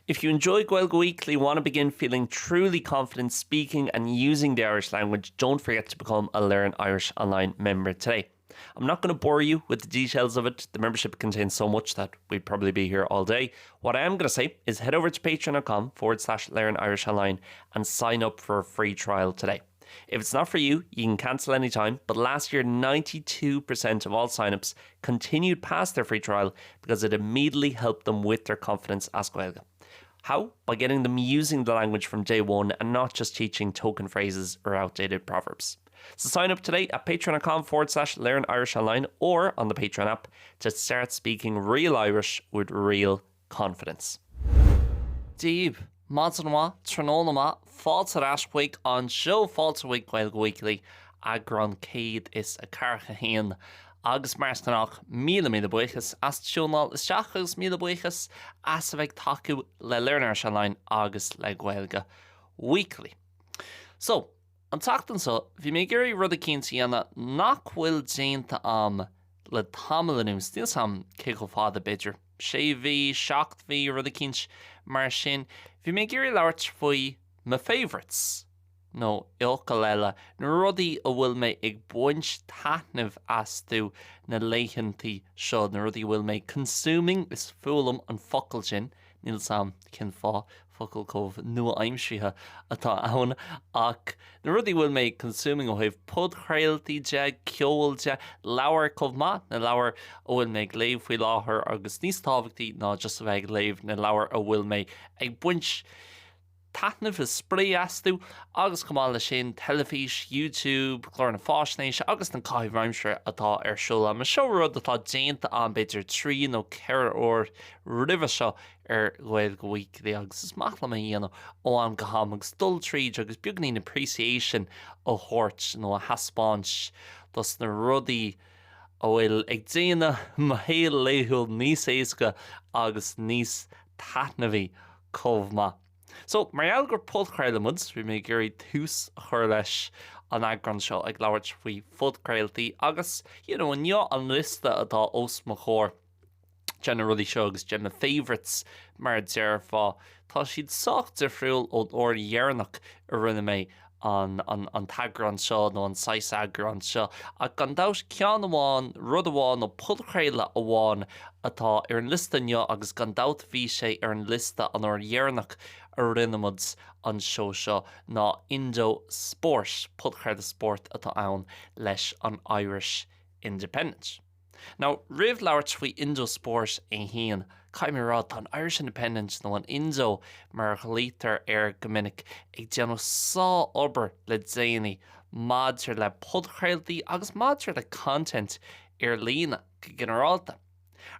If you enjoy Gaeilge Weekly, want to begin feeling truly confident speaking and using the Irish language, don't forget to become a Learn Irish Online member today. I'm not going to bore you with the details of it. The membership contains so much that we'd probably be here all day. What I am going to say is head over to patreon.com/Learn Irish Online and sign up for a free trial today. If it's not for you, you can cancel anytime, but last year 92% of all signups continued past their free trial because it immediately helped them with their confidence as Gaeilge. How? By getting them using the language from day one and not just teaching token phrases or outdated proverbs. So sign up today at patreon.com/Learn Irish Online or on the Patreon app to start speaking real Irish with real confidence. Steve, Liosta Nua, Trónónama, fáilte raspaig an seo fáilte week Gaeilge Weekly, EAGRÁN céad is a carcha hain. Agus marstanach míle buchas as tiúnal isteach agus míle buchas as a bheith tacu le Learn Irish Online agus le Gaeilge Weekly. So, an tachtan so, bhí mé gurí rud a cinnta dhéanana nach bhfuil déanta am le tamlanús níl sam cé go fád a beidir. Sé bhí, seacht bhí rud a cinnt mar sin. Bhí mé gurí labhairt faoi my favourites. No, ilca leile, na rudaí a bhfuil mé ag buint taitneamh as tú na leichantí seo, na rudaí bhfuil mé consuming is fualam an focail sin, níl sam cin fá focail comh nua aimsithe atá ann, ach na rudaí bhfuil mé consuming ó thaobh podchrailtaí de, ceol de, leabhar comh maith, na leabhar a bhfuil mé ag léamh faoi láthair agus níos tábhachtaí ná just a bheith ag léamh na leabhar a bhfuil mé ag buint taitneamh is spré asú agus cumála sin telefís, YouTube, chlár na fásnéise agus na caithhreimsere atá ar siúla. Me seo rud atá déanta an beidir trí nó ceithre ó ribh seo ar Gaeilge Weekly agus is maithla mé dhéanamh ó an go ham agus dul tríd agus beagnaí na appreciation ó thuirt nó a haspáint dus na rudaí a bhfuil ag déanamh mo héal léithúil níos éasca agus níos taitneamhaí comh maith. So, mar eall gur podchrail muds, bhí mé gurí tús chuir leis an EAGRÁN seo ag labhairt faoi fudchrailtaí agus, an an lista atá os mo chóir Jenna rudí seo agus Jenna favourites mar dear fá. Tá siad socht ar friúil ó or dhearnach a rinne mé an tagrán seo nó an sais EAGRÁN seo. A gan dás cean amháin, rud amháin ó podchraile amháin atá ar an lista neo agus gan dát bhí sé ar an lista an or dhearnach a rinnemuds an seo ná Indo Sport, podchraile sport atá ann leis an Irish Independence. Now, rih labhairt faoi Indo Sport é haon, caiimrá tá an Irish Independence nó an Indo mar ghlítar ar gomininic ag déanamh sá obair le déanaí maidir le podchrailtaí agus maidir le content ar lína go generalta.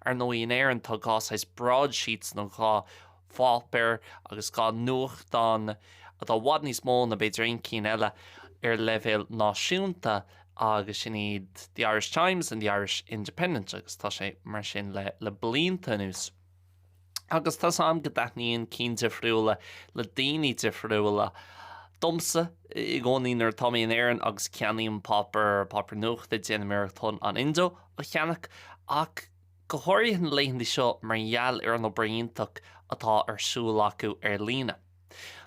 Ar nó on éireann tá gáis broadsheets nó gá fápéir agus gá nuacht don atá bhd níos mó na beidir aon cín eile ar leibhéal náisiúnta agus sin iad the Irish Times and the Irish Independent agus tá sé mar sin le blianta nús. Agus tá sam go daithníonn cín difriúla le daoine difriúla domsa i gcónaí nar táíon éireann agus ceanaíon papar nuacht a déanaach an Indo a cheannach ach go háiríonn an léithintí seo mar gheall ar an oibríonnach atá ar siúil acu ar lína.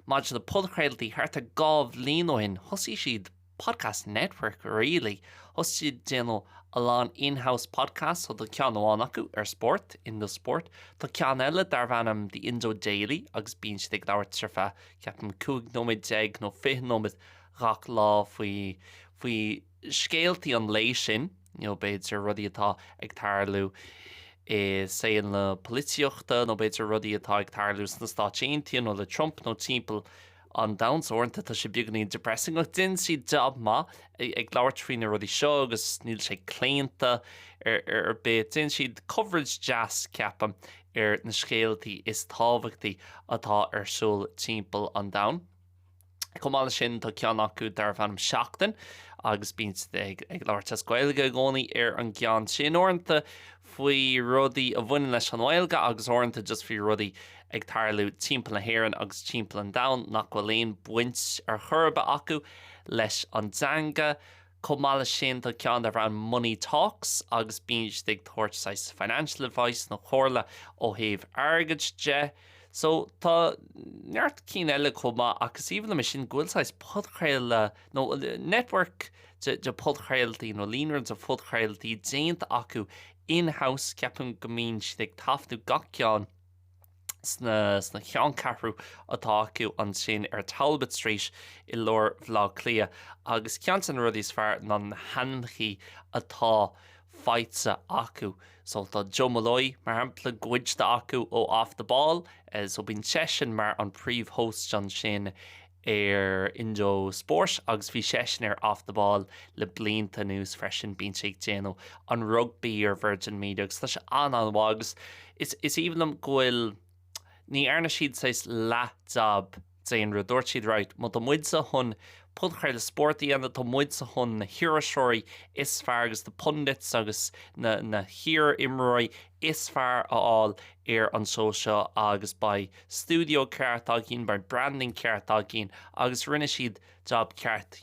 Máid na podchrailtaí thart a gábh líonóin thosaí siad podcast network really. Hosted déanamh a lán in-house podcast so the cean amháin acu ar sport, Indo Sport. Tá cean eile dar bhanam the Indo Daily agus bíonn siad ag labhairt trfa ceapan 5 nóid 10 nó 5 nóid gach lá faoi scéaltaí an lei sin, beidir rudaí atá ag tarlú sé le políochta nó beidir rudaí atá ag tarlú na stáitíntaí nó le Trump nó timpeall an downs orintanta tá sé beagnaí depressing ach din si job má ag labhairt faoin na rudí seo agus níl sé cléanta ar bit din siad coverage jazz ceapam ar na scéaltaí is tábhachtaí atá ar súil timpeall an down. Cumála sin tá cean acu dar bhanam seachtain agus bíonn ag labhairt as Gaeilge gcónaí ar an gceann sin orintanta faoi rudaí a bhain leis an Gaeilge agus orintanta just faoi rudaí ag tarlú timpeall na hÉireann agus timpeall an down nach bhfuil léon buint ar churba acu leis an danga. Cumála sin tá ceann ar bhran money talks agus bíonn ag tuairt sais financial advice nó chorla ó thaobh airgid de So tá neart cín eile chomá agus even me sin ghfuilsáis podchail nó network de podchailtaí nó líonrar de podchailtaí déanta acu in-house ceapan go mbíonn siad ag taifnú gach ceann sna cheann carú atá acu an sin Talbot Street I lár Bhlá Clia agus ceant an rud is fearr ná na hanchaí atá feitse acu. So tá Joe Malloy mar hampla gcuid acu ó off the ball so bín session mar an príomh-host an sin Indo Sport agus bhí session off the ball le blianta nús freisin bín sé déanú an rugby ar Virgin Media agus tá sé anhagus is even am gofuil ní airna siad sais le job déan dúirt siad right má tá muid sa chun podchail sportaí ana tá muid sa chun na hiiriseoirí is fearr agus de pundits agus na hir imróí is fearr aáil an sóseo agus ba studio ceart a gin ba branding ceart a gin agus rinne siad job ceart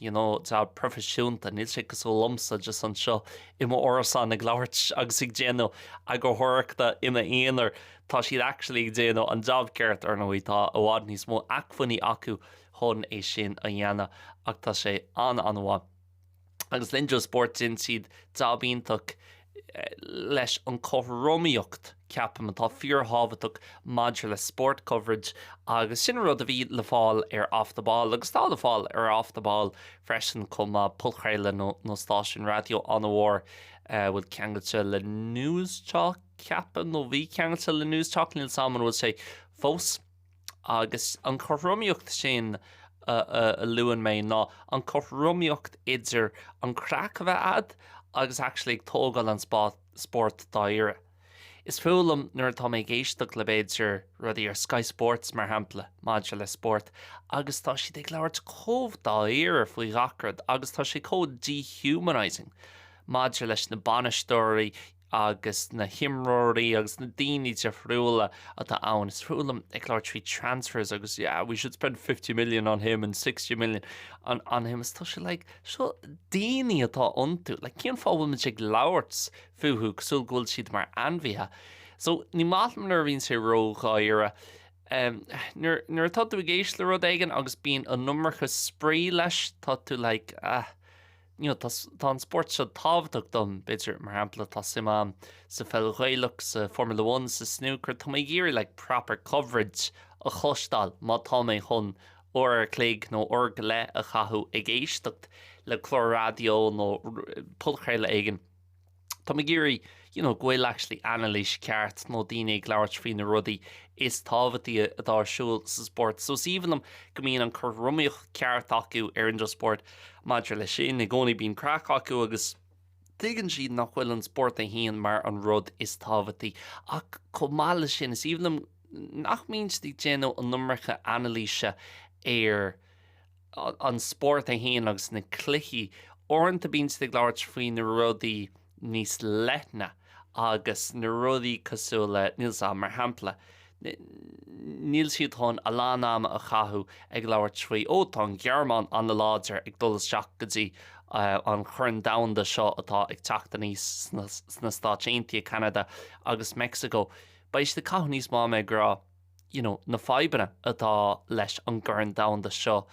job profisiúnta níl sé go lomsa just an seo ima orsan na gláirt agus ag déanú a go thuirachta ina éonar tá siad actually ag déanú an job ceart ar nóí tá bhád níos mó acfuní acu chun é sin a dhéana ach tá sé anhá. Agus Lindo Sport sin siad dabíonach leis an chohromíocht ceapam atá fíorhabhaach maidir le sport coverage agus sin rud a bhí le fáil off the ball agus tá le fáil off the ball freisin chum pulchaile nó stáisiún radio an bhór bhfuil ceangailte le newstalk ceapan nó bhí ceangailte le newstalk níl saman bhfuil sé fós agus an chohromíocht sin a luan mé ná an chohromíocht idir an crack a bheith ad agus actually tógáil an sport daire. Is fulam nuair tá mé géisteach le béidir rudí ar Sky Sports mar hampla maidir le sport agus tá si ag leabhart cómh daire faoi gacrad agus tá sé có dehumanising maidir leis na banistóirí agus na himróirí agus na daoine de friúla atá ann. Is friúlam ag leabhart trí transfers agus we should spend 50 million on him and 60 million on him. Is tá sé seo daoine atá iontu cían fábhfuil me ag leabhart futhú cosúil ghfuil siad mar anmhíthe. So ní málam nar bhíonn sé rógáire nuair tá tú géis le rud aigen agus bíon an nummarcha sprí leis tá tú tá an sport seo tábhaach dom beidir mar hampla tá simán sa feilghailach sa Formula 1 sa snooker tá mé géirí proper coverage a chostal má tá mé chun or cléig nó or go le a chathú ag éisteacht le chlorradio nó pulchaile aigen. Tá mé géirí gfuil actually analís ceart nó daoine ag leabhart faoin na rudaí is tábhatíí atásúil sa sport. So síhanam go mbíonn an chohromíocht ceart acu ar Indo Sport maidir le sin i gcónaí bíonn crack acu agus tuigeann siad nach bhfuil an sport a haon mar an rud is tábhatíí. Ach comála sin is íhanam nach míns tí déanú an nummarcha analíse ar an sport a haon agus na cluichí orintanta bíonn ag leabhart faoin na rudaí níos leithne agus na rudaí cosúla níl mar hampla. Níl siad chun a lánam a chathú ag leabhart faoi tá Gearmán an na láidir ag dul seach go dtí an churn damhanda seo atá ag teachta níos sna Stáit Aontaithe Canada agus Mexico. Ba is de caithfidh níos má me gur na fibre atá leis an churn damhanda seo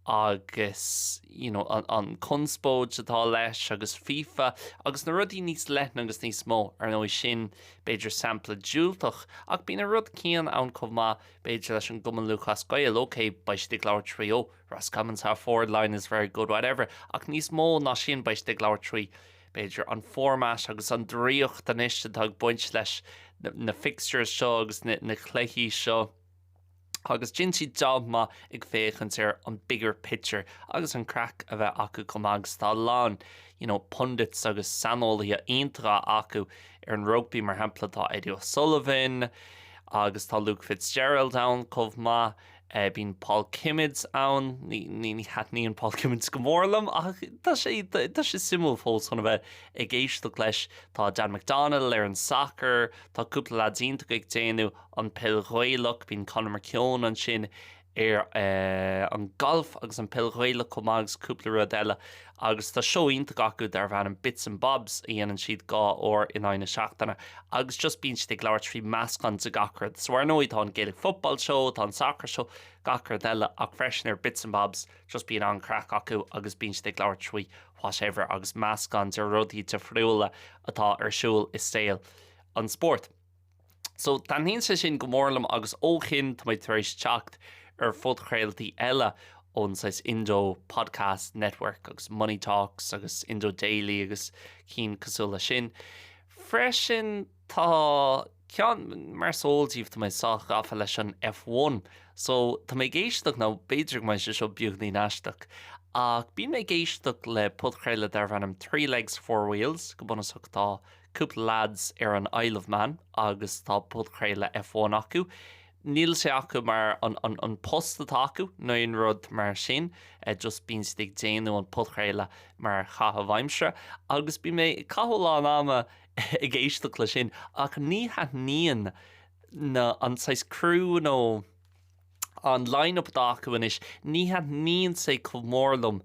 agus an conspóid atá leis agus FIFA agus na rudí níos leithne agus níos mó ar nó sin beidir sampla dúilteach ach bína rud cían ann comá beidir leis an Guman Lucas Gael ba is ag leabhart trí Ross Cummins her forward line is very good whatever ach níos mó ná sin ba is ag leabhart trí beidir an format agus an dríocht an iste ag buint leis na fixtures seo agus na chluichí seo. Agus gin siad job má ag féchant ar an bigger picture agus an crack a bheith acu chum agus tá lán pundits agus sanolaí aontra acu ar an rugby mar hampla tá Eddie O'Sullivan agus tá Luke Fitzgerald ann chomh má bín Paul Kimmids ann ní hatníon Paul Kimmids go mórlam ach tá sé simú fós chun bheith ag éisteach leis tá Dan McDonald ar an soccer tá cúpla ladínta ag déanú an peilghailach bín Conor McKeown an sin an golf agus an pilghuile com agus cúpla rud eile agus tá seoínta gacu ar bhean an bits and bobs dhéanaan siad gá ó in aine seachtainna agus just bíonn siad ag leabhar trí meascán sa gacrad. So ar nóid tá an Gaeilge football show, tá an soccer show, gacrad eile ach freisin ar bits and bobs just bíonn an crack acu agus bíonn siad ag leabhar trí whatever agus meascán ar rudaí de friúla atá ar siúil is saoil an sport. So tan hín sa sin go mórlam agus óchin tá maid tar éis teacht ar fudchréaltaí eile ón sais Indo Podcast Network agus Money Talks agus Indo Daily agus cín cosúla sin. Freisin tá cean mar sóiltíomh tá maid sách gafa leis an F1. So tá maid géisteach ná beidir mai se seo beagnaí neisteach. Ach bí maid géisteach le pudchréile ar bhanam 3 legs 4 wheels go bunasach tá cúpla lads ar an Isle of Man agus tá pudchréile F1 acu. Níl sé acu mar an post atá acu nó on rud mar sin just bíonn siad ag déanú an pudchréile mar chatha bhaimsre agus bí mé cathóla an ama i ggéisteach le sin ach ní hat níon na an sais crew nó an line-up acu inis ní hat níon sé comórlumm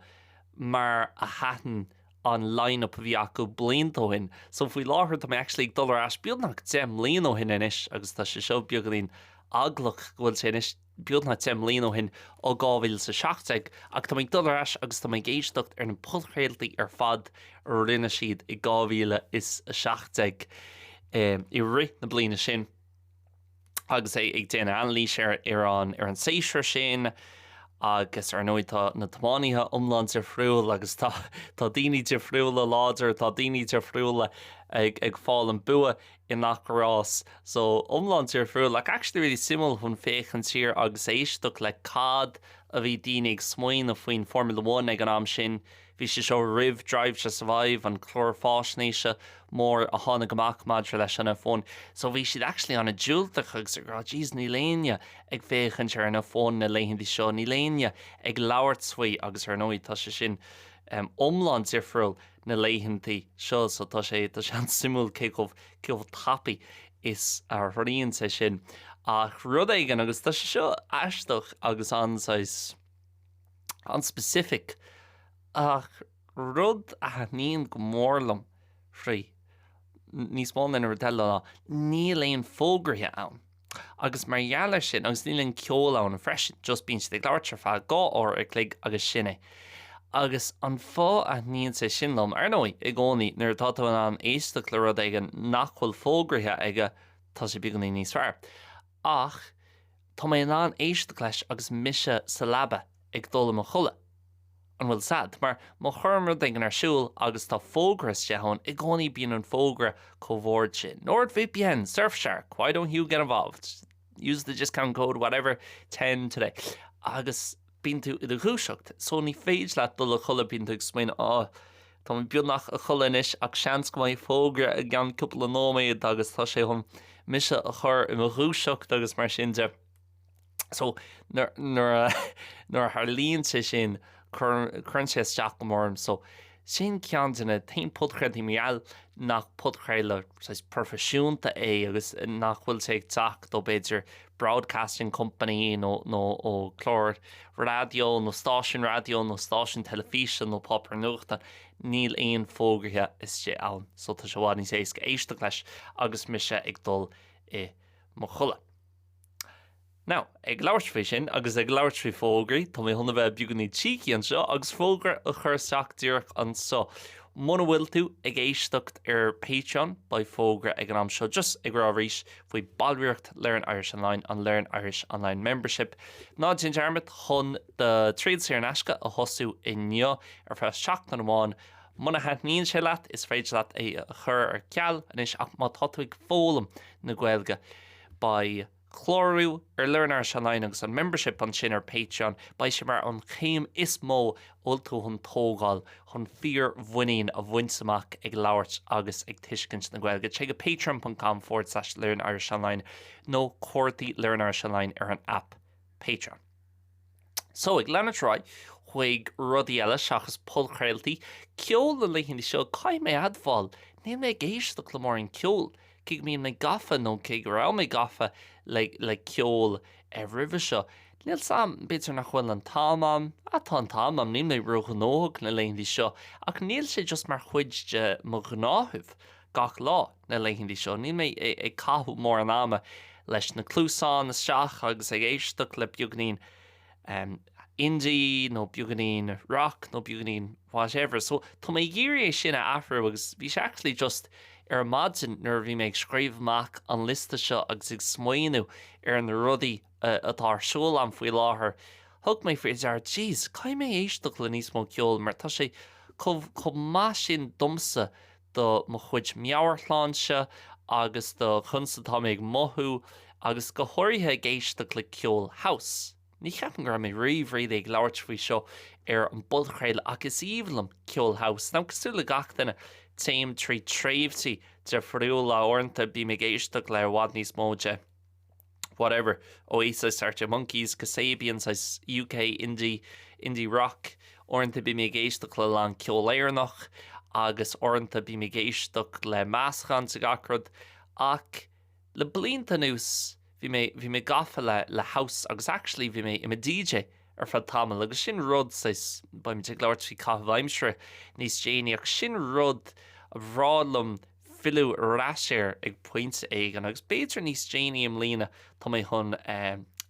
mar a hatan an line-up bhí acu bliantóhin. So faoi láthair tá mé actually ag dul as beag nach 10 líon ó hin inis agus tá sé seo beagalín aglach gohfuil sé inis beag na 10 líon ó hin ó 2000 sa 70 ach tá mé dul as agus tá mé géisteacht ar an pudchréaltaí ar fad rinne siad i 2070 i ri na bliana sin agus é ag déanana anlís ar an séisir sin agus ar nóid tá na tamánaithe umlan ar friúil agus tá daoine de friúla láidir tá daoine de friúla ag fáil an bua in nachrás. So umlan ar friúil like actually really simil chun féchan tír agus éisteach le cad a bhí daoine ag smaoin a faoin Formula 1 ag an am sin. Bhí sé seo rih Drive to Survive an chlór fásnéise mór a tháinig amach madra leis an F1. So bhí siad actually an a dúilteach agus ar geez ní léine ag féchan ar an F1 na léithintí seo ní léine ag labhart suí agus ar nóid tá sé sin umlan ar friúil na léithintí seo so tá sé an simúil céh tappi is ar rion sé sin. Ach rud éigen agus tá sé seo aisteach agus an specific ach rud a níon go mórlam frí níos mó na rodile ná níl éon fógrathe ann. Agus mar dhealar sin agus níl an ceol ann an freisin just bíonn siad ag labhart ar fad 2 uair ag clig agus sinné. Agus an fá a níon sé sinlumm ar nóid i gcónaí nuair atá tú an éisteach le rud ag an nachhfuil fógrathe aige tá sé beagnaí níos fearr. Ach tá mé an éisteach leis agus mise sa labba ag dul am chulla. An bhfuil sad, mar má churmra dagan ar siúil agus tá fógras sé hon i gcónaí bíon an fógra comhór sin. NordVPN, Surfshark, why don't you get involved? Use the discount code, whatever, 10 today. Agus bíon tú i do chúiseacht, so ní féid leat dul a chulla bíon tú ag smaoin tá mé beag nach a chulla inis ach seans go mbeidh fógra a gan cúpla nóméid agus tá sé hon mise a chur i mo chúiseacht agus mar sin de. So nuair th líonn sé sin chun sé isteach go mórm so sin cean duna taon pudchréaltaí meall nach pudchréile profisiúnta agus nach bhfuil sé ag teach do beidir broadcasting company nó ó chlór radio nó stáisiún radio nó stáisiún telefísin nó popar nuachta níl éon fógrathe is sé ann. So tá sé bhád ní sé éisteach leis agus mise ag dul i mo chulla. Now, ag labhart sin agus ag labhart fao fógraí, tá mé chuna bheith beagnaí tíochaí an seo agus fógra a chur seachtaíoch an so. Muna bhfuil tú ag éisteacht ar Patreon ba fógra ag an am seo just ag rá rís faoi bailríocht Learn Irish Online an Learn Irish Online membership. Ná sin dearmid chun de tríd sé an eisce a hosú i NÍO ar feadh seachtain amháin. Muna het níon sé leat is féidir leat é a chur ar ceall anis ach má tá tú ag fólam na Gaeilge ba chlóriú ar Learn Irish Online agus an membership an sin ar Patreon ba sé mar an chéim is mó ultú chun tógáil chun fíor bhuiín a bhaintsamach ag labhart agus ag tuiscint na Gaeilge. Té go patreon.com/Learn Irish Online nó cuairtaí Learn Irish Online ar an app Patreon. So ag leanna try chuig rudí eile seachas pudchréaltaí ceol le léithintí seo caiim mé adháil ní mé géisteach le mór an ceol. Cig míon na gafa nó cig rá mé gafa le ceol rih seo. Níl sam bitar nach chfuil an támam, a tá an támam ní mé ruach an nóg na leon seo, ach níl sé just mar chuid mo gnáthh gach lá na leon seo. Ní mé ag cathú mór an ama leis na clúsán na seach agus ag éisteach le beagnaín indie, no beagnaín rock, no beagnaín whatever. So tá mé géirí sinna afra agus bhí sé actually just ar madin nuair bhí méid scríomhach an lista seo agus ag smaoinú ar na rudaí atá siúil an faoi láthair. Thug mé féidir, jeez, cai mé éisteach le níos mó ceol, mar tá sé chomh más sin dumsa do mo chuid meabharláinse agus do chunsa tá méid mothú agus go háirithe géisteach le ceol house. Ní cheapan gur mé riomh ag labhairt faoi seo ar an budchréile agus íomlam ceol house. Ná cosú le gach duine téim trí tréimhtaí de friúil lá orintanta bí mé géisteach le bhhad níos móide. Whatever, Oasis, Arctic Monkeys, Kasabians, UK indie rock, orintanta bí mé géisteach le lán ceol éireannach agus orintanta bí mé géisteach le meascán sa gacrod ach le blianta nús bhí mé gafa le house agus actually bhí mé im DJ ar fad tamil agus sin rud sais ba mé teag labhairt faoi cathbhaimsre níos déine ach sin rud a bhrálum fiú ráisiir ag pointe éigean agus béidir níos déine am lína tá mé chun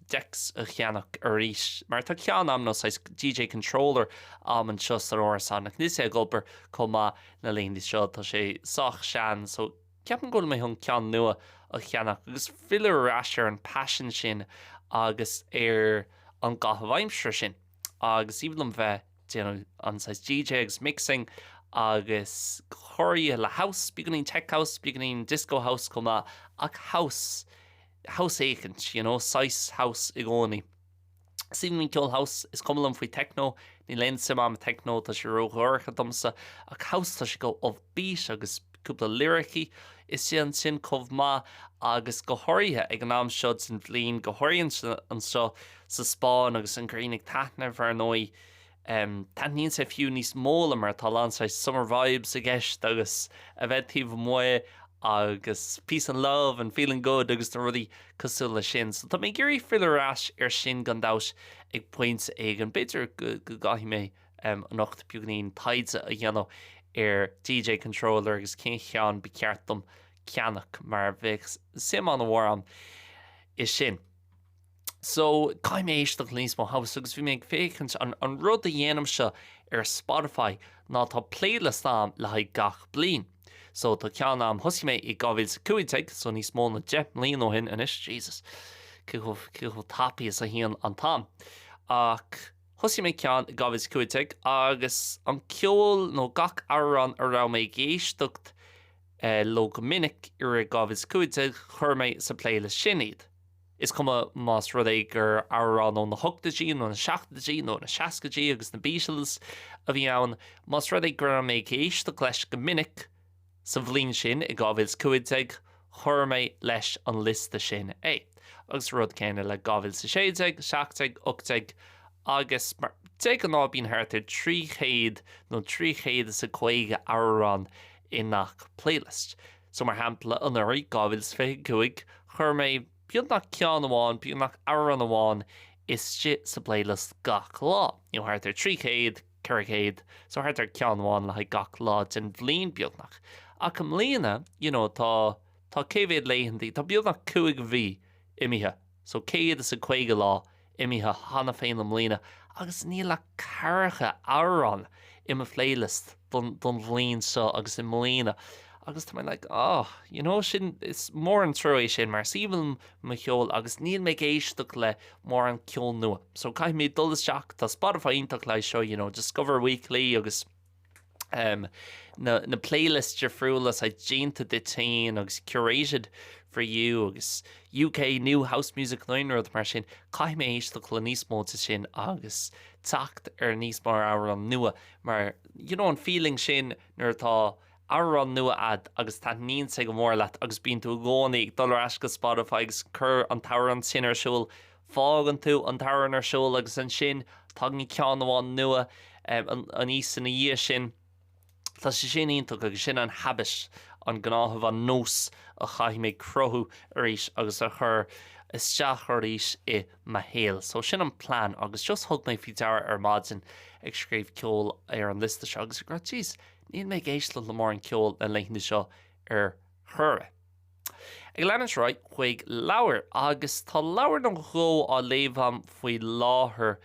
decks a cheannach ar ríis. Mar tá cean am nó DJ controller am an sios ar orsan ach níos é gulper comá na líon seo tá sé soch sean so ceapan go mé chun cean nua a cheannach agus fiú ráisiir an passion sin agus ar an gathbhaimsre sin agus íblam bheith an DJ agus mixing agus choirí le house, beginning tech house, beginning disco house comá ach house éigent, size house i gcónaí. Sílim ceol house is cumlam faoi techno, ní leon sim am techno tá sé róghorcha domsa ach house tá sé go bhís agus cúpla lyricí is sin chomh má agus go háirithe ag an am seo sin bhlíon go háiríonn an seo sa Spáin agus an grínig taithna bhar nói taithníonn sé fiú níos móla mar tá lán summer vibes a gceist agus a bheith tíomh muo agus peace and love and feeling good agus do rudí cosú le sin. So tá mé géirí fiúrás ar sin gan dáis ag pointe ag an beidir go gaithí mé an nacht beagnaín taidse a dhéanamh ar DJ controller agus cin cheann be ceartm ceannach mar bheith sim an bhharm is sin. So cai mé éisteach níos mó house agus bhí méid féchant an rud a dhéanam seo ar Spotify ná tá playlist am le haid gach bliain. So tá cean am thosaí mé i gábhfuil cuaiteag so níos mó na 10 mbliain ó hin inis, Jesus, cúil tapí is a híon an tam. Ach thosaí mé cean i gábhfuil cuaiteag agus an ceol nó gach áran ar rá mé géisteacht lo go minic ar gábhfuil cuaiteag chuir mé sa playlist sin iad. Is cuma más rud é gur áran nó na 8 nó na 7 nó na 60 agus na Beatles a bhí ann, más rud é gur mé géisteach leis go minic sa bhlín sin i gábhfuil cuaiteag chuir mé leis an lista sin é. Agus rud céine le gábhfuil sa 6, 7, 8 agus mar te an ná bíon háirtar 300 nó 350 áran in nach playlist. So mar hampla an airí gábhfuil fé cuaig chuir mé bíod nach cean amháin, bíod nach áran amháin is sa playlist gach lá. Háirtar 300, 400, so háirtar cean amháin le gach lá den bhlíon bíod nach. Ach am líana, tá céhhéad léhantaí, tá bíod nach 5 bhí imithe. So 150 lá imithe hana féin am líana. Agus ní le caracha áran im a playlist don bhlíon seo agus im líana. Agus tá mé sin is mór an troéis sin mar síbal me cheol agus níl mé géisteach le mór an ceol nua. So cai mé dullas seach tá Spotify ionach lei seo, Discover Weekly agus na playlist your friúlas a déanta detain agus curated for you agus UK new house music learnrod mar sin cai mé éisteach le níos móta sin agus tacht ar níos mar áran nua mar an feeling sin nuair tá áran nua ad agus tá níon sé go mór leat agus bíonn tú gcónaí dullar eis go Spotify agus chur an taran sin ar siúil fágan tú an taran ar siúil agus an sin tagan cean amháin nua an íos in na dhé sin. Tá sé sin ionach agus sin an habis an gnáthmh an nós a chaithí mé crothú arís agus a chur isteach arís I mahéal. So sin an plán agus just thug mé fi dear maidin ag scríomh ceol an lista seo agus gra jeez, níl mé géisle le mór an ceol na leithne seo thure. Ag leannis roi chuig leabhar agus tá leabhar an gó á léomham faoi láthair.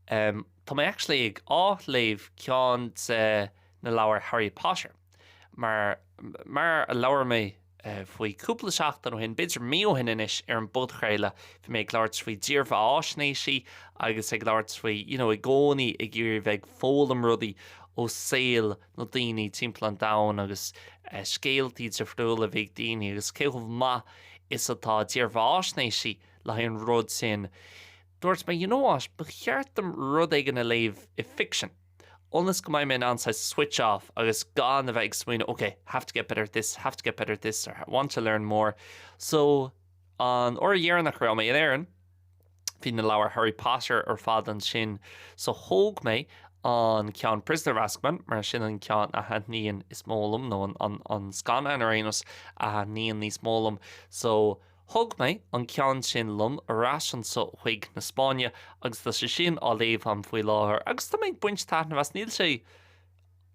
Tá mé actually ag áléomh ceann na leabhar Harry Potter. Mar a leabhar mé faoi cúpla seachtain ó hin beidir míohin inis an bud chréile fi mé ag leabhart faoi díormh áisnéisí agus ag leabhart faoi I gcónaí ag iarr bheith fólam rudaí ó saoil nó daoine timpeall an domhan agus scéaltaí de friúla bheith daoine agus céimh maith is atá díormh áisnéisí le an rud sin. Dúirt mé, ba cheartm rud ag na léamh I fiction. Honest go maiid an says switch off agus gan a bheith explain, okay, have to get better at this, or want to learn more. So an dhéar nach raibh mé an hí na leabhar Harry Potter ar fad an sin. So thóg mé an ceann Prisoner of Azkaban, mar sin an ceann a níon is mólam, nó an scanna an arénos a níon níos mólam. So thug mé an ceann sin lum arás an so chuig na Spáine agus tá sé sin á léomham faoi láthair. Agus tá méid buint taitnamhas níl sé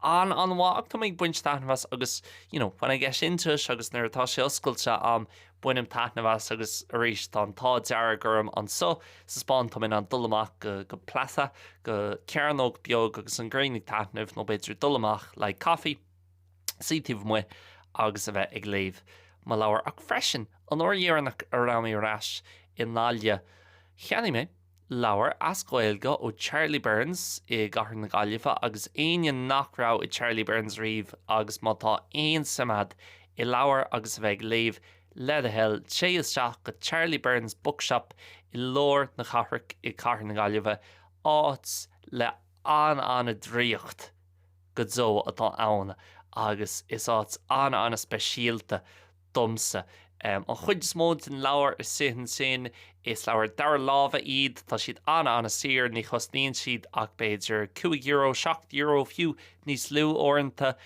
an bhaach tá méid buint taitnamhas agus, when I get into it agus nuair atá sé oscailte am buinim taitnamhas agus arís tá tá deara gurm an so sa Spáin tá an dul amach go plaza go cearnóg beag agus an gréinnig taitnamh nó beidir dul amach le caí sítíh mu agus a bheith ag léomh. Má leabhar ach freisin an dhéarnach arám árás I náile. Cheannaigh mé leabhar as Gaeilge ó Charlie Burns I gcathair na Gaillimhe agus aon nach rá I Charlie Burns riomh agus má tá aon samad I leabhar agus bheith léomh le a hell sé isteach go Charlie Burns bookshop I lór na Chafraic I gcathair na Gaillimhe áit le an dríocht go dó atá ann agus is áit an speisialta domsa. An chuid smód in leabhar is sin is leabhar dar lábha iad tá siad an sir ní chosníonn siad ach beidir €5, €7 fiú níos lú orintanta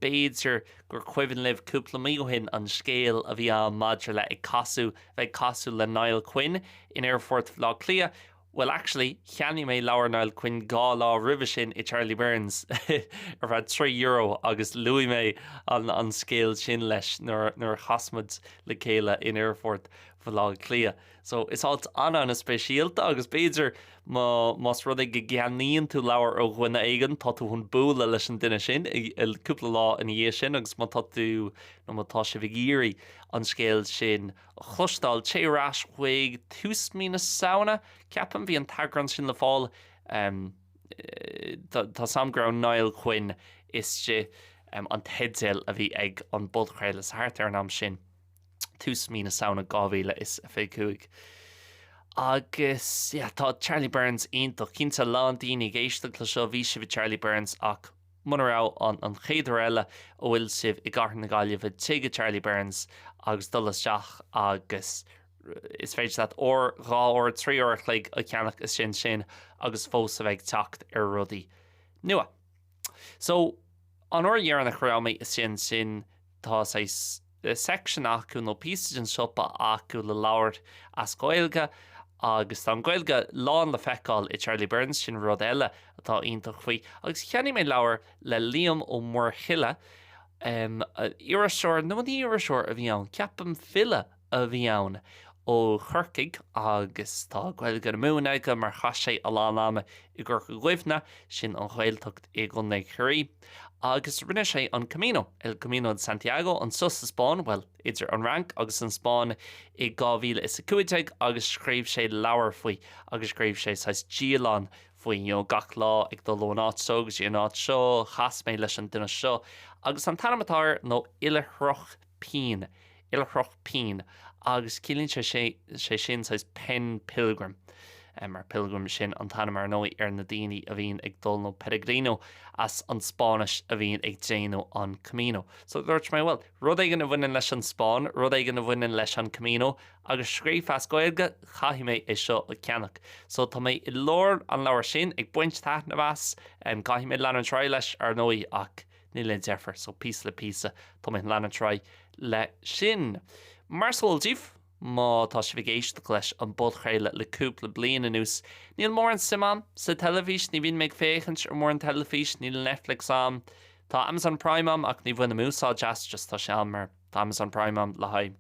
beidir gur cuimhin libh cúpla míohin an scéal a bhí an maidir le ag casú le Niall Quinn in Airfort lá clia. Well, actually, cheannaigh mé leabhar Niall Quinn gá lá roimhe sin I Charlie Burns ar bheith €3 agus luí mé an scéal sin leis nuair chasmid le céile in Airfort lá clia. So is áit an speisialta agus beidir más rud ag gceannaíonn tú leabhar ó dhuine éigean tá tú chun búla leis an duine sin I cúpla lá in dhé sin agus má tá tú nó má tá sé bh géirí an scéal sin chlustáil térás chuig túsmína saona ceapan bhí an tagran sin le fáil tá samgrán Niall Quinn isté an teidéil a bhí ag an bud chréile sa thart ar an am sin. Túsmína saona 2000 is a fé cuaig. Agus, tá Charlie Burns ionintach cinnte lán daoine géisteach le seo bhí sibh Charlie Burns ach munará an chéadar eile ó bhfuil sibh I gcathair na Gaillimhe tuige Charlie Burns agus dul isteach agus is féidir that ó 2 or 3 or chuig a ceannach is sin agus fós a bheith teacht ar rudaí nua. So an dhéarnach raibh mé is sin tá section acu nó písaigh siopa acu le leabhar as Gaeilge agus tá Gaeilge lán le feicáil I Charlie Burns sin rud eile atá ionintach faoi agus cheannaigh mé leabhar le Liam ó Mórchile iiriseoir nó ní iiriseoir a bhí ann ceapam fille a bhí ann ó churcaig agus tá Gaeilge na múna go mar chas sé a lánáma I ggur go gcuimhne sin an Ghaeltacht I gConnaí Chuirí agus rinne sé an Camino, El Camino de Santiago an sus sa Spáin, well, idir an rank agus an Spáin I 2015 agus scríobh sé leabhar faoi agus scríobh sé sais díalán faoi gach lá ag do lónát so agus náit seo chas mé leis an duine seo agus an tanamatáir nó Ilithroch Pín agus cilíonn sé sin sais Pen Pilgrim. Mar pilgrim sin an tanamar nói ar na daoine a bhíon ag dul nó Peregrino as an Spáinis a bhíon ag déanú an Camino. So dúirt mé well, rud éigean a bhainean leis an Spáin, rud éigean a bhainean leis an Camino, agus scríobh as Gaeilge chaithfí mé é seo a ceannach. So tá mé I lór an leabhar sin ag buint taitnamhas chaithfí mé lean an tráid leis ar nói ach ní le deafar, so písa le písa tá mé lean an tráid le sin. Mar sóiltíomh má tá sé bh géisteach leis an bud chéile le cúpla bliana nús. Níl mór an simam sa telefís, ní bhín méid féchant ar mór an telefís, níl Netflix am. Tá Amazon Prime am ach ní bhfuin na músá jazz just tá sé mar tá Amazon Prime am le haid.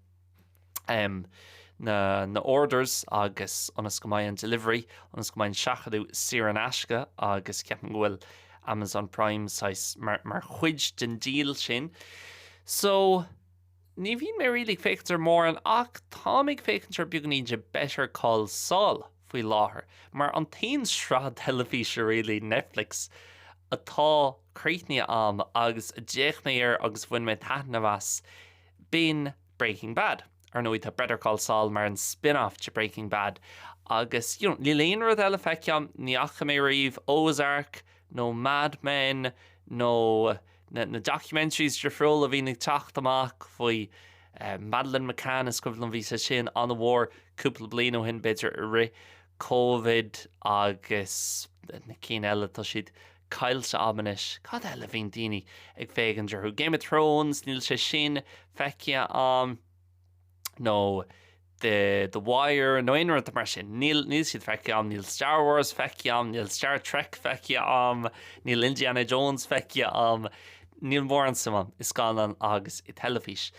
Na orders agus onas go maiid an delivery, onas go maiid seachadú sir an asca agus ceapan bhfuil Amazon Prime sais mar chuid den díl sin. So, ní bhín mé rilí féachtar mór an ach táimig féachtar beagnaí de Better Call Saul faoi láthair. Mar an tain srad telefís rilí Netflix atá críitne am agus déchnair agus bhain me taithna bhas bín Breaking Bad. Ar nó tá Better Call Saul mar an spin-off de Breaking Bad. Agus, ní léon rud eile feiciam ní acha mé riomh Ozark, nó Mad Men, nó na documentaries de friúil a bhí nig teacht amach faoi Madeleine McCann is cuimh an bhí sa sin an bhór cúpla bliain ó hin beidir ri COVID agus na cín eile tá siad caiilte amanis. Cad eile bhín daoine ag fégan dearthú Game of Thrones, níl sé sin feicia am nó The Wire, nó aonar mar sin. Níl siad feicia am, níl Star Wars feicia am, níl Star Trek feicia am, níl Indiana Jones feicia am, níl mór an simam is gan agus I telefís.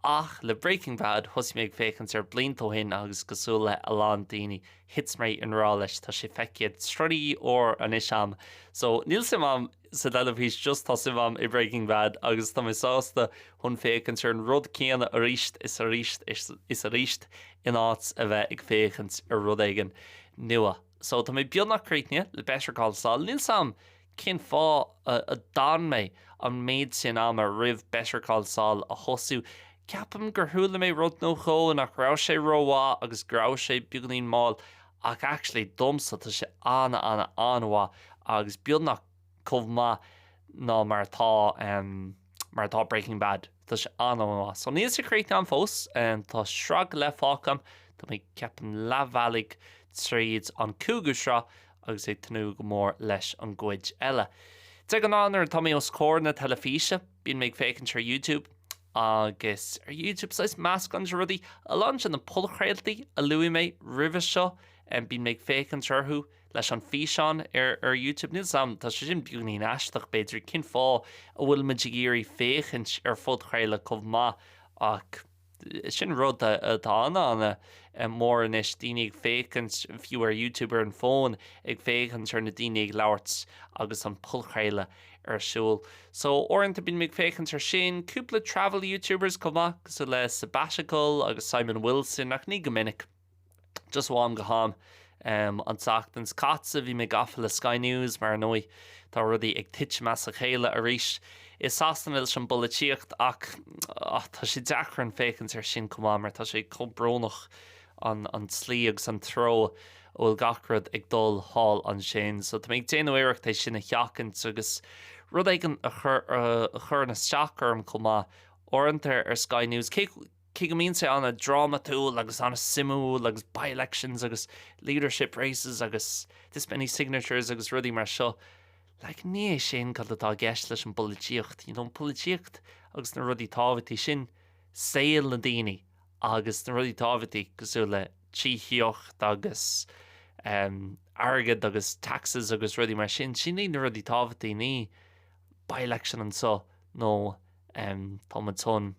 Ach le Breaking Bad thusaí méid féchant ar blintó hin agus gosúla a lán daoine hits mé an rá leis tá sé feiciad strudaí ó an isam. So níl simam sa telefís just tá simam I Breaking Bad agus tá sásta chun féchant ar an rud céanna a ríist is a ríist in áit a bheith ag féchant ar rud éigen nua. So tá mé beagnach críitne le Better Call Saul. Níl sam cin fá a dan mé an méid sin am a rih Better Call Saul a thosú. Ceapam gur thula mé rud nó cho nach rá sé róhá agus grá sé beagnaín máil ach actually domsa tá sé anhá agus beagnach chomh má ná mar tá Breaking Bad tá sé anhá. So níos sécréitne an fós tá shrag le fácam tá mé ceapan lehhealaigh tríd an cúgu seo agus é tanú go mór leis an gcuid eile. Te an anar tá mé os cór na telefíse bíon méid fécinn ar YouTube agus ar YouTube sais meas gan rudí a lá sin na polchréaltaí a luí mé rih seo bíon méid fécinn tarthú leis an físeán ar YouTube níl sam tá sé sin beagnaí eisteach beidir cin fá a bhfuil muid géirí féchint ar fud chréile chomh má ach sin rud atá anna mór inis daoine ag féchint fiú ar YouTube ar an fón ag féchint ar na daoine ag labhairt agus an polchréile ar siúil. So orintanta bíon méid féchant ar sin cúpla travel YouTubers comach so le Sabbatical agus Simon Wilson ach ní go minic. Just bháim go ham an teachtans catsa bhí mé gafa le Sky News mar nói tá rudí ag tiit meas a chéile a ríis. Is sastanil sin bolatíocht ach tá sé deachar an féchant ar sin comá mar tá sé comprónach an slí agus an tro bhfuil gachrad ag dul hall an sin. So tá méid déanamhéireacht é sin a cheachant agus rud éigen a chur na steacharm comá orintanta ar Sky News. Cé go mín sé anna drama túil agus anna simú agus by-elections agus leadership races agus dispensing signatures agus rudí mar seo. Like, ní é sin cad atá gceist leis an polítíocht. Polítíocht agus na rudí táhaití sin saoil na daoine agus na rudí táhaití gosú le tíocht agus airgid agus taxes agus rudí mar sin ní na rudí táhaití ní by-election an so nó támatón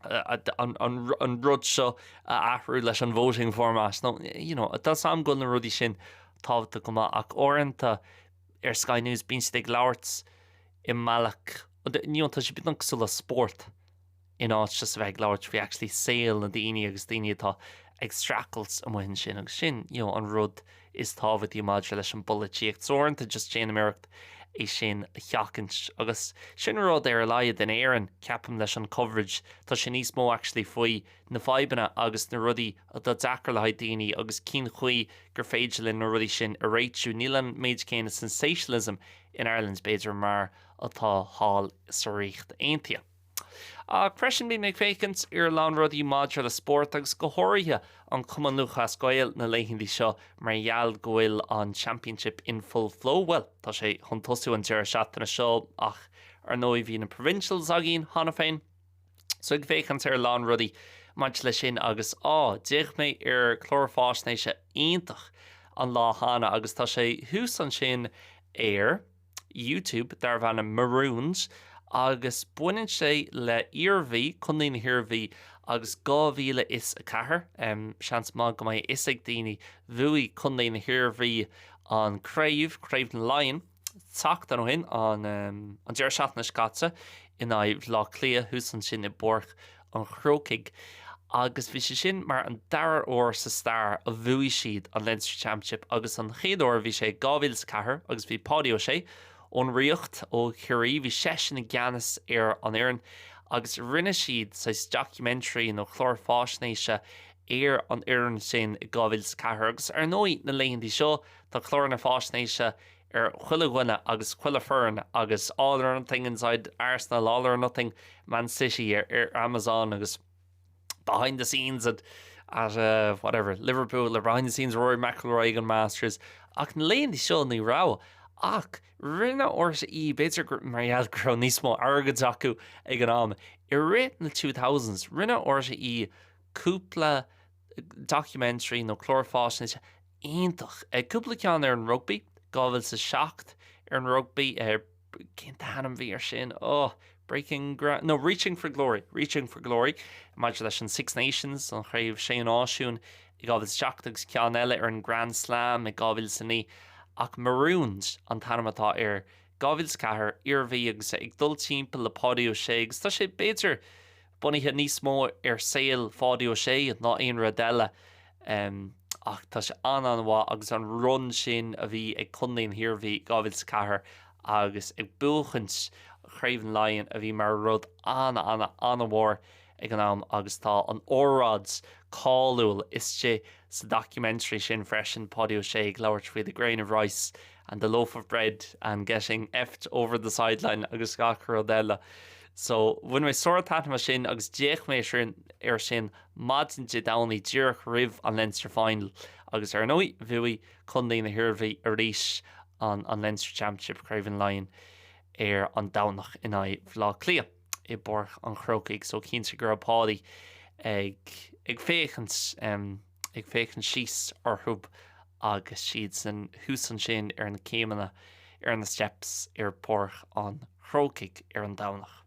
an rud seo a athrú leis an voting format. No, atá sam go na rudí sin tábhata go ach orintanta ar Sky News bín stig labhairt I malach níonanta sé bit an cosúla sport in áit just bheith labhairt bhí actually saoil na daoine agus daoine atá ag stracals am muhin sin agus sin an rud is tábhaití maidir leis an bolatíocht. So orintanta just Jane America é sin cheachint agus sin rud ar laiad den éan ceapam leis an coverage tá sin níos mó actually faoi na faibanna agus na rudí atá dachar le daoine agus cín chuí gur féidirlinn na rudí sin a réitú níl an méid céine sensationalism in Ireland beidir mar atá hall sa ríocht aontaithe. Freisin bí méid fécint ar lán rudí maidir le sport agus go háirithe an cuman luchas Gael na leihinní seo mar gheall gohfuil an championship in full flow. Well, tá sé chun tosú an deir seachtainna seo ach ar nói bhí na provincials a gin hána féin. So ag fécint ar lán rudí Maint le sin agus déich mé chlórfásnéise iontach an lá hána agus tá sé hús an sin YouTube dar bhana Maroons agus buinn sé le iarmhí chun hirirmhí agus 2024 seans má go mbeidh is ag daoine bhuaí chun hirirmhí an Craobh na Lion tacht an hin an deir seachna scatsa in áibh lá clia hús an sin I borch an chrócaig agus bhí sé sin mar an dair óir sa star a bhuaí siad an Leinster Championship agus an chéadúir bhí sé 2024 agus bhí pádio sé ón riocht ó chirí bhí sesin na gceannas an éireann agus rinne siad sa documentary nó chlórfásnéise an éireann sin 2024 agus ar nóí na léondí seo tá chlór na fásnéise chuile ghuine agus chuile fearn agus all or nothing inside Arsenal, all or nothing Man City Amazon agus behind the scenes at whatever Liverpool or behind the scenes Rory McIlroy and Masters ach na léondí seo ní rá ach rinne orsa beidir mar gro níos mó agad acu ag an am I réit na 2000s rinne orsa cúpla documentary nó chlórfásnéise iontach cúpla ceann an rugby gábhfuil sa seacht an rugby cin tanam bhí sin Reaching for Glory Imagine leis an Six Nations an chraibh sé an áisiún I gábhfuil seachtagus ceann eile an Grand Slam I gábhfuil sa ní ach Maroons an tanamatá 2024 iarmhí agus ag dul timpeall le pádio sé agus tá sé beidir bunithe níos mó saoil fádio sé ná aon rud eile ach tá sé anhá agus an run sin a bhí ag chundaon hirirmhí 2024 agus ag buchans Craobh na Lion a bhí mar rud anmhór ag an am agus tá an óráds cáúil isté sa documentary sin freisin pádio sé ag labhairt faoi the grain of rice and the loaf of bread and getting effed over the sideline agus gach rud eile. So when we saw that sin agus déich mé sin madinte downí dúrach ribh an Leinster final agus ar nóí bhuaí chundaí na hirirmhí a rís an Leinster Championship Craobh na Lion an dánach in áibh lá clia I borch an chrócaig so cínte gur apádaí ag féchans síos orthúb agus siad san hús an sin ar na céimeanna ar na steps ar borch an chrócaig ar an dánach.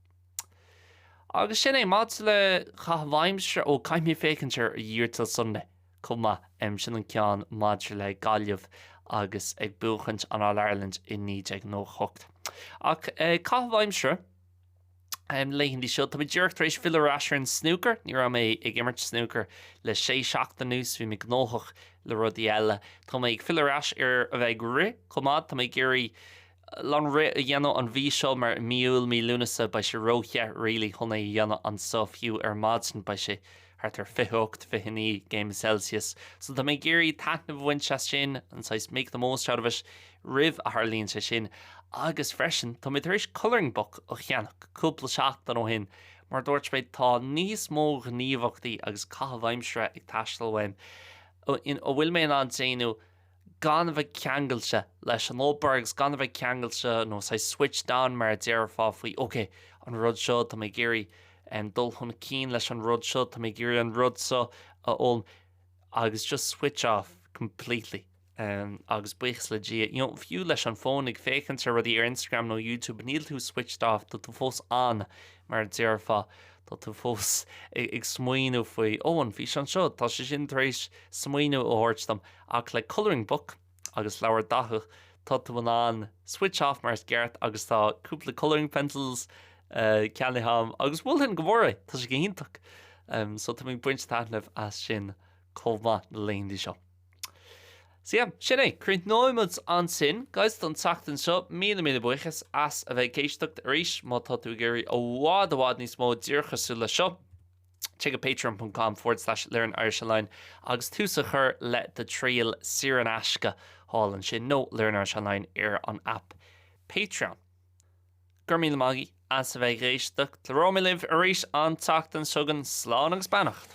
Agus sin mád le chahhaimsre ó caiimí fécinir a dhéir til Sunday cuma sin an ceann máidir le Gaeilge agus ag buchant an All Ireland in 1998. Ach chahhaimsre leighindí seo tá dúirt éis fileráis an snooker ní ra mé ag immert snooker le 6 nús bhí mé gnóthach le rudí eile tá mé ag fileráis ar a bheith ri chumá tá mé géirí lan ri a dhéanamh an bhí seo mar miúil mí lúnasa ba sé róche rilí chuna dhéanamh an sofiú ar madsan ba sé hart ar 28 game Celsius so tá mé géirí tana bhain se sin an sais make the most out of it rih a Harlíonn se sin agus freisin tá mé éis colouring book ó cheannach cúpla seach an ó hin mar dúirt méid tá níos mó gníomhachtaí agus cathbhaimsre ag taistil bhaim ó bhfuil mé an déanú gan bheith ceangailte leis an Oldbergs gan bheith ceangailte nó sa switch down mar déir fá faoi ok an rud seo tá mé géirí dul chun cín leis an rud seo tá mé géirí an rud seo a ón agus just switch off completely agus buchas le dí fiú leis an fón ag fécant ar rudí ar Instagram nó YouTube níl tú switched off tá tú fós an mar déir fá tá tú fós ag smuoinú faoi an bhí an seo tá sé sin éis smuoinú ó thuirtam ach le colouring book agus leabhar dathach tá tú an switch off mar ceart agus tá cúpla colouring pencils ceannaham agus bhfuil hin go bhóra tá sé go hintach so tá mé buint tanamh as sin comha na léondí seo. So yeah, sin cruint nóimid an sin, guys don tachtan seo míle buchas as a bheith céisteach éis má tá tú géirí ó bhád níos mó díorchasú le seo. Check a patreon.com/learnirishonline agus tú sa chur le de tríal siar an asca hálan sin nó Learn Irish Online ar an app Patreon. Gur míle maigi as a bheith céisteach le rómilibh éis an tachtan sugan slán agus beannacht.